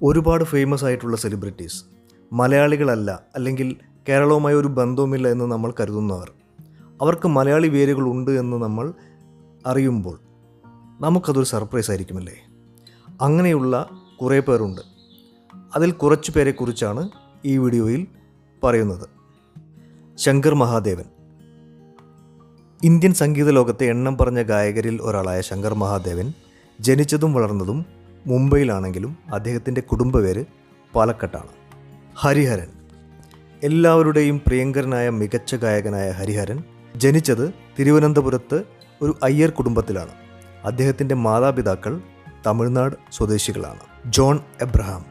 ഒരുപാട് ഫേമസ് ആയിട്ടുള്ള സെലിബ്രിറ്റീസ് മലയാളികളല്ല, അല്ലെങ്കിൽ കേരളവുമായി ഒരു ബന്ധവുമില്ല എന്ന് നമ്മൾ കരുതുന്നവർ, അവർക്ക് മലയാളി വേരുകളുണ്ട് എന്ന് നമ്മൾ അറിയുമ്പോൾ നമുക്കതൊരു സർപ്രൈസ് ആയിരിക്കുമല്ലേ? അങ്ങനെയുള്ള കുറേ പേരുണ്ട്. അതിൽ കുറച്ചു പേരെക്കുറിച്ചാണ് ഈ വീഡിയോയിൽ പറയുന്നത്. ശങ്കർ മഹാദേവൻ. ഇന്ത്യൻ സംഗീത ലോകത്തെ എണ്ണം പറഞ്ഞ ഗായകരിൽ ഒരാളായ ശങ്കർ മഹാദേവൻ ജനിച്ചതും വളർന്നതും മുംബൈയിലാണെങ്കിലും അദ്ദേഹത്തിൻ്റെ കുടുംബപേര് പാലക്കാട്ടാണ്. ഹരിഹരൻ. എല്ലാവരുടെയും പ്രിയങ്കരനായ മികച്ച ഗായകനായ ഹരിഹരൻ ജനിച്ചത് തിരുവനന്തപുരത്ത് ഒരു അയ്യർ കുടുംബത്തിലാണ്. അദ്ദേഹത്തിൻ്റെ മാതാപിതാക്കൾ തമിഴ്നാട് സ്വദേശികളാണ്. John Abraham.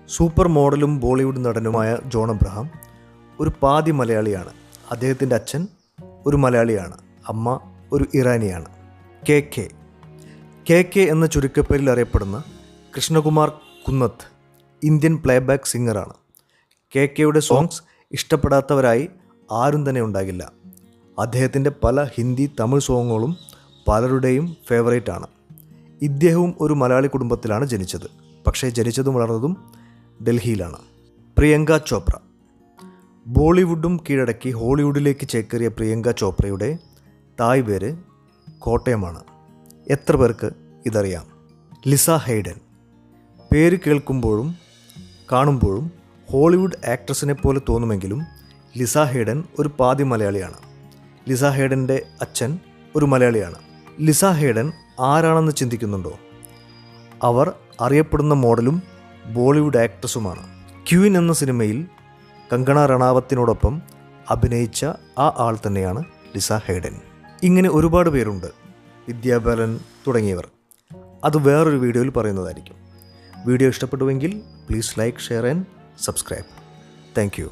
സൂപ്പർ മോഡലും ബോളിവുഡ് നടനുമായ ജോൺ എബ്രഹാം ഒരു പാതി മലയാളിയാണ്. അദ്ദേഹത്തിൻ്റെ അച്ഛൻ ഒരു മലയാളിയാണ്, അമ്മ ഒരു ഇറാനിയാണ്. കെ കെ എന്ന ചുരുക്കപ്പേരിൽ അറിയപ്പെടുന്ന കൃഷ്ണകുമാർ കുന്നത്ത് ഇന്ത്യൻ പ്ലേബാക്ക് സിംഗറാണ്. കെയുടെ സോങ്സ് ഇഷ്ടപ്പെടാത്തവരായി ആരും തന്നെ ഉണ്ടാകില്ല. അദ്ദേഹത്തിൻ്റെ പല ഹിന്ദി, തമിഴ് സോങ്ങുകളും പലരുടെയും ഫേവറേറ്റ് ആണ്. ഇദ്ദേഹവും ഒരു മലയാളി കുടുംബത്തിലാണ് ജനിച്ചത്, പക്ഷേ ജനിച്ചതും വളർന്നതും ഡൽഹിയിലാണ്. പ്രിയങ്ക ചോപ്ര. ബോളിവുഡും കീഴടക്കി ഹോളിവുഡിലേക്ക് ചേക്കേറിയ പ്രിയങ്ക ചോപ്രയുടെ തായ് പേര് കോട്ടയമാണ്. എത്ര പേർക്ക് ഇതറിയാം? Lisa Haydon. പേര് കേൾക്കുമ്പോഴും കാണുമ്പോഴും ഹോളിവുഡ് ആക്ട്രസിനെ പോലെ തോന്നുമെങ്കിലും ലിസ ഹെയ്ഡൻ ഒരു പാതി മലയാളിയാണ്. ലിസ ഹെയ്ഡൻ്റെ അച്ഛൻ ഒരു മലയാളിയാണ്. ലിസ ഹെയ്ഡൻ ആരാണെന്ന് ചിന്തിക്കുന്നുണ്ടോ? അവർ അറിയപ്പെടുന്ന മോഡലും ബോളിവുഡ് ആക്ട്രസുമാണ്. ക്വീൻ എന്ന സിനിമയിൽ കങ്കണ റണാവത്തിനോടൊപ്പം അഭിനയിച്ച ആ ആൾ തന്നെയാണ് ലിസ ഹെയ്ഡൻ. ഇങ്ങനെ ഒരുപാട് പേരുണ്ട്, വിദ്യാ ബാലൻ തുടങ്ങിയവർ. അത് വേറൊരു വീഡിയോയിൽ പറയുന്നതായിരിക്കും. വീഡിയോ ഇഷ്ടപ്പെട്ടുവെങ്കിൽ please like, share and subscribe. Thank U.